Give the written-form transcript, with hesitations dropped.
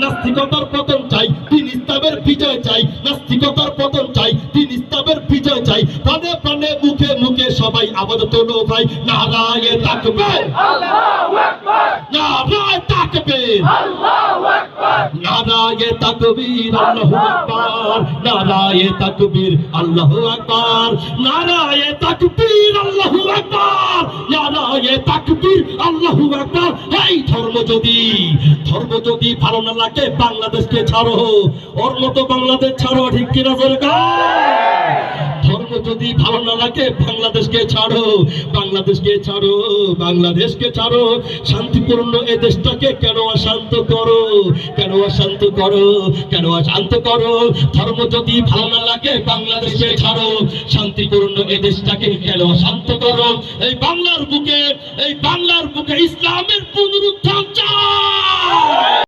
নাস্তিকতার পতন চাই, দিন ইসলামের বিজয় চাই। নাস্তিকতার পতন চাই, দিন ইসলামের বিজয় চাই। প্রাণে প্রাণে মুখে মুখে সবাই আবাদ তোলো ভাই, নারায়ে তাকবীর, আল্লাহু আকবার, নারায়ে তাকবীর, আল্লাহু আকবার, নারায়ে তাকবীর, আল্লাহু আকবার, নারায়ে তাকবীর, আল্লাহু আকবার, নারায়ে তাকবীর, আল্লাহু আকবার, নারায়ে তাকবীর, আল্লাহু আকবার। এই ধর্ম যদি ভালো না লাগে বাংলাদেশকে ছাড়ো, ওর মতো বাংলাদেশ ছাড়ো, ঠিক কিনা জোরে ধর্ম যদি ভালো না লাগে বাংলাদেশকে ছাড়ো, বাংলাদেশকে ছাড়ো, বাংলাদেশকে ছাড়ো। শান্তিপূর্ণ এ দেশটাকে কেন অশান্ত করো, কেন অশান্ত করো, কেন অশান্ত করো? ধর্ম যদি ভালো না লাগে বাংলাদেশকে ছাড়ো, শান্তিপূর্ণ এ দেশটাকে কেন অশান্ত করো? এই বাংলার বুকে ইসলামের পুনরুত্থান চাই।